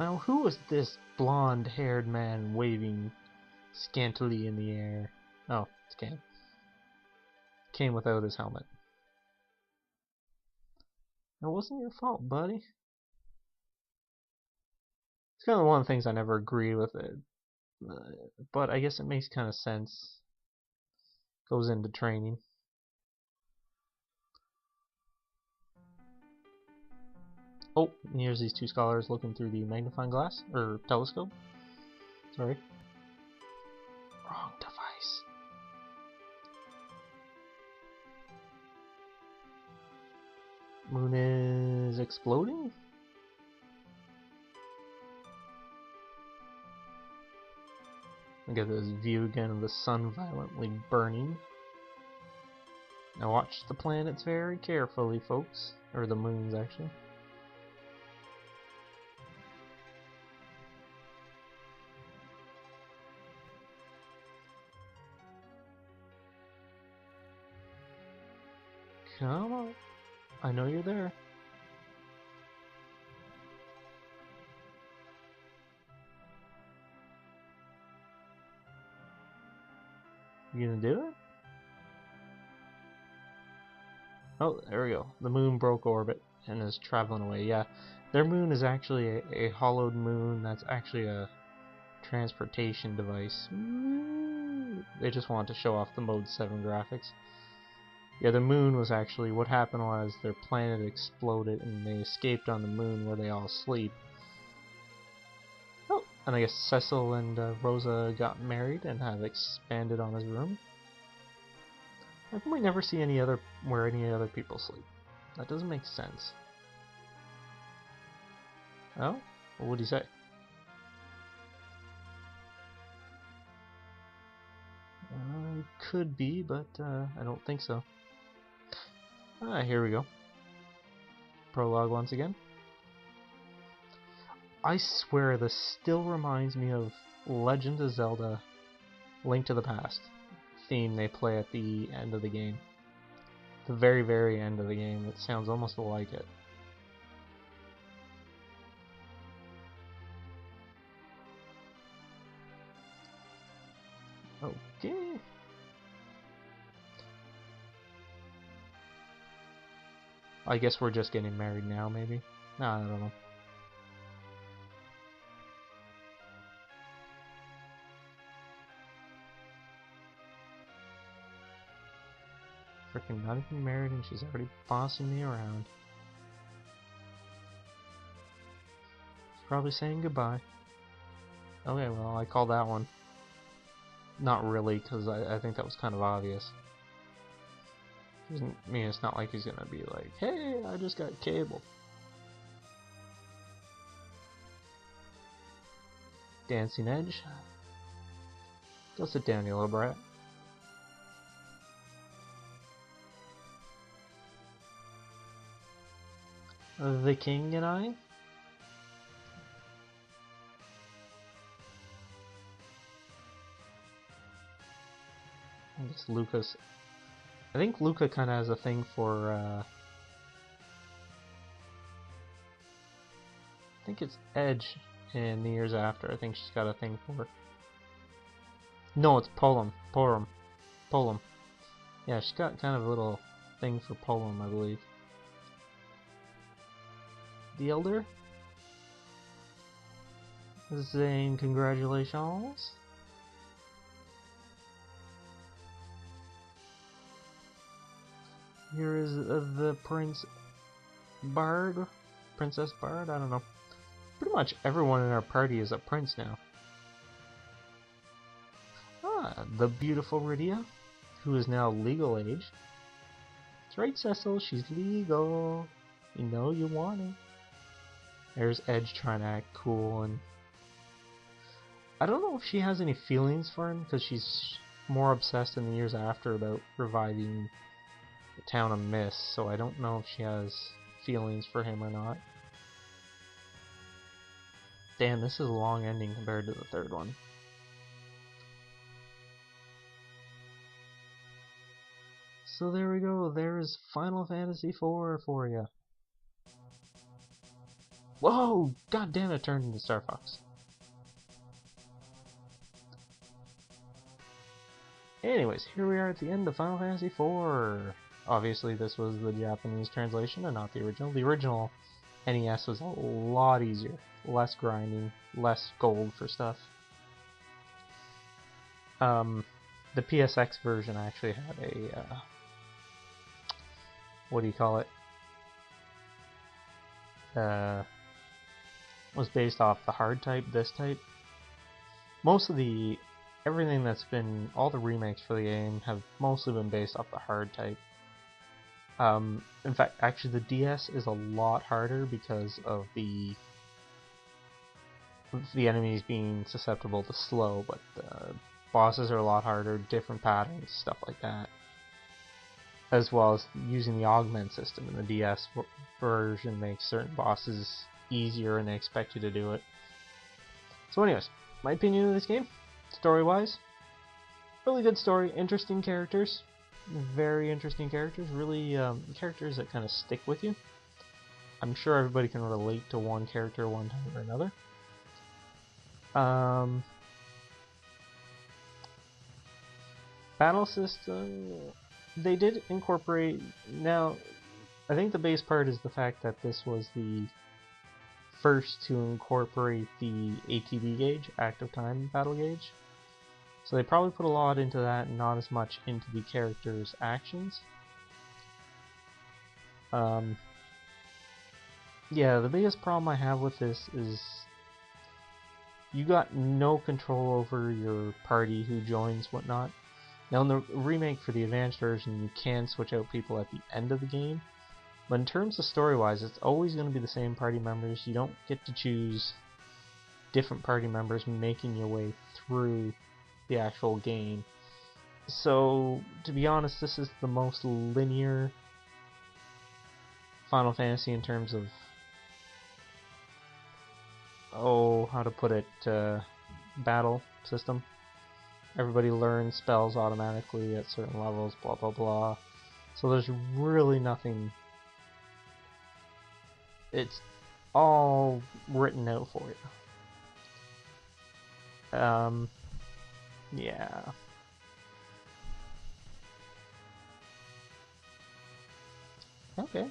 Now, who was this blonde-haired man waving scantily in the air? Oh, it's Cain. Came without his helmet. It wasn't your fault, buddy. It's kind of one of the things I never agreed with it, but I guess it makes kind of sense. Goes into training. Oh, and here's these two scholars looking through the magnifying glass, or telescope. Sorry. Wrong device. Moon is exploding? Look at this view again of the sun violently burning. Now watch the planets very carefully, folks. Or the moons, actually. Come on. I know you're there. You gonna do it? Oh, there we go. The moon broke orbit and is traveling away. Yeah, their moon is actually a hollowed moon. That's actually a transportation device. They just wanted to show off the Mode 7 graphics. Yeah, the moon was actually, what happened was their planet exploded and they escaped on the moon where they all sleep. Oh, and I guess Cecil and Rosa got married and have expanded on his room. How come we never see any other where any other people sleep? That doesn't make sense. Oh? What would he say? Could be, but I don't think so. Here we go. Prologue once again. I swear this still reminds me of Legend of Zelda Link to the Past theme they play at the end of the game. The very, very end of the game. It sounds almost like it. Okay. I guess we're just getting married now, maybe? No, I don't know. Freaking not even married and she's already bossing me around. She's probably saying goodbye. Okay, well, I call that one. Not really, because I think that was kind of obvious. I mean, it's not like he's gonna be like, hey, I just got cable. Dancing Edge. Go sit down, you little brat. The King and I? I guess Lucas. I think Luca kind of has a thing for, I think it's Edge in the years after. I think she's got a thing for. No, it's Polam. Polam. Yeah, she's got kind of a little thing for Polam, I believe. The Elder? Saying congratulations. Here is the Princess Bard, I don't know. Pretty much everyone in our party is a prince now. Ah, the beautiful Rydia, who is now legal age. That's right, Cecil, she's legal. You know you want it. There's Edge trying to act cool, and I don't know if she has any feelings for him, because she's more obsessed in the years after about reviving the town of Mist, so I don't know if she has feelings for him or not. Damn, this is a long ending compared to the third one. So there we go, there's Final Fantasy IV for you. Whoa! God damn it, turned into Star Fox. Anyways, here we are at the end of Final Fantasy IV. Obviously, this was the Japanese translation and not the original. The original NES was a lot easier. Less grinding, less gold for stuff. The PSX version actually had a, what do you call it? Was based off the hard type, this type. Most of everything that's been, all the remakes for the game have mostly been based off the hard type. In fact, actually the DS is a lot harder because of the enemies being susceptible to slow, but the bosses are a lot harder, different patterns, stuff like that. As well as using the augment system in the DS version makes certain bosses easier and they expect you to do it. So anyways, my opinion of this game, story-wise, really good story, interesting characters, very interesting characters, really characters that kind of stick with you. I'm sure everybody can relate to one character one time or another. Battle system, they did incorporate, now I think the base part is the fact that this was the first to incorporate the ATB gauge, active time battle gauge. So they probably put a lot into that and not as much into the character's actions. Yeah, the biggest problem I have with this is you got no control over your party, who joins, whatnot. Now in the remake for the advanced version, you can switch out people at the end of the game, but in terms of story-wise, it's always going to be the same party members. You don't get to choose different party members making your way through the actual game. So, to be honest, this is the most linear Final Fantasy in terms of, how to put it, battle system. Everybody learns spells automatically at certain levels, blah blah blah. So there's really nothing. It's all written out for you. Yeah. Okay.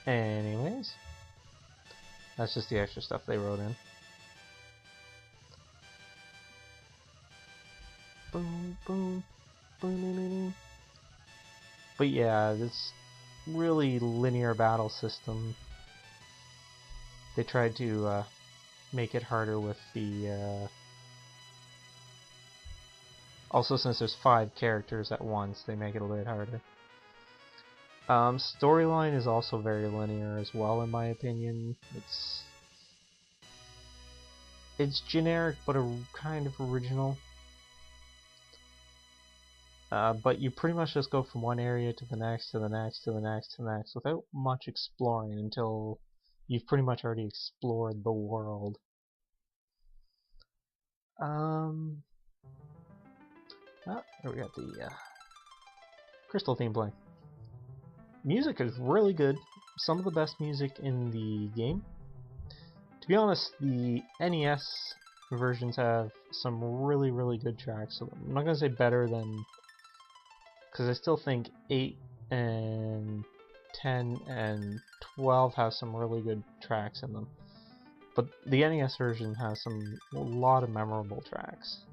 Anyways, that's just the extra stuff they wrote in. Boom, boom, boom, boom, boom. But yeah, this really linear battle system. They tried to make it harder with the. Also, since there's 5 characters at once, they make it a bit harder. Storyline is also very linear as well, in my opinion. It's generic, but a kind of original. But you pretty much just go from one area to the next, to the next, to the next, to the next, without much exploring until you've pretty much already explored the world. Here we got the Crystal theme playing. Music is really good. Some of the best music in the game. To be honest, the NES versions have some really, really good tracks. So I'm not going to say better than, because I still think 8 and 10 and 12 have some really good tracks in them. But the NES version has a lot of memorable tracks.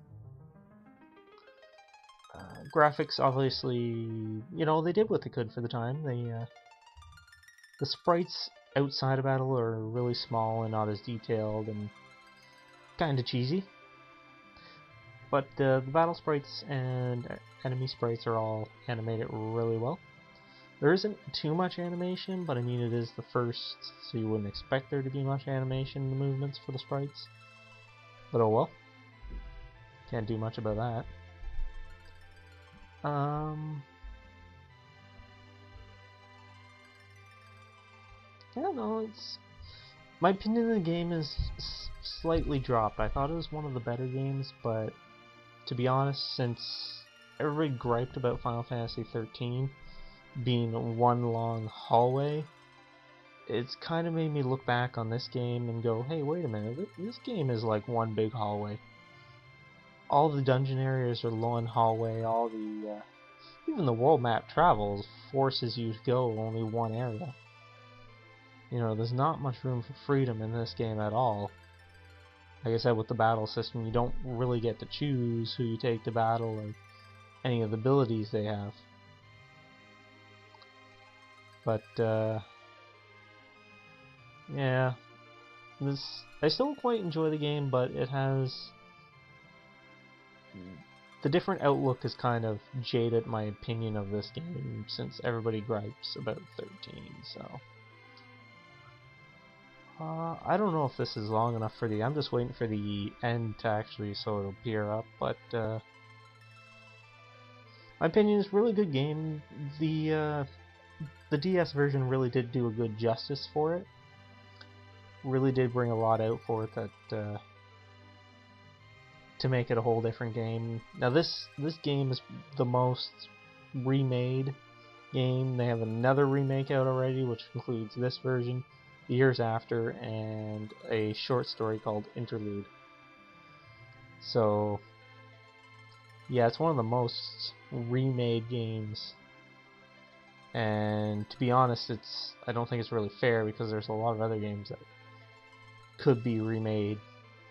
Graphics, obviously, they did what they could for the time. The sprites outside of battle are really small and not as detailed and kind of cheesy. But the battle sprites and enemy sprites are all animated really well. There isn't too much animation, but I mean it is the first, so you wouldn't expect there to be much animation in the movements for the sprites. But oh well. Can't do much about that. I don't know, my opinion of the game is slightly dropped. I thought it was one of the better games, but to be honest, since everybody griped about Final Fantasy 13, being one long hallway, it's kind of made me look back on this game and go, hey, wait a minute, this game is like one big hallway. All the dungeon areas are one hallway, all the, even the world map travels forces you to go only one area. You know, there's not much room for freedom in this game at all. Like I said, with the battle system, you don't really get to choose who you take to battle or any of the abilities they have. But, yeah, I still quite enjoy the game, but it has... The different outlook has kind of jaded my opinion of this game since everybody gripes about 13, so... I don't know if this is long enough for I'm just waiting for the end to actually so it'll appear up, but my opinion is really good game. The DS version really did do a good justice for it. Really did bring a lot out for it that to make it a whole different game. Now this game is the most remade game. They have another remake out already, which includes this version, the years after, and a short story called Interlude. So yeah, it's one of the most remade games, and to be honest, I don't think it's really fair because there's a lot of other games that could be remade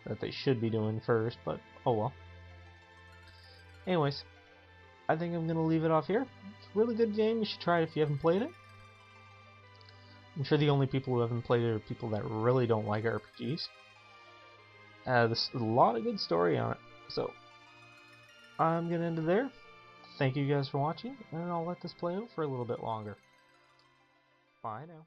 that they should be doing first, but oh well. Anyways, I think I'm gonna leave it off here. It's a really good game. You should try it if you haven't played it. I'm sure the only people who haven't played it are people that really don't like RPGs. There's a lot of good story on it, so I'm gonna end it there. Thank you guys for watching, and I'll let this play out for a little bit longer. Bye now.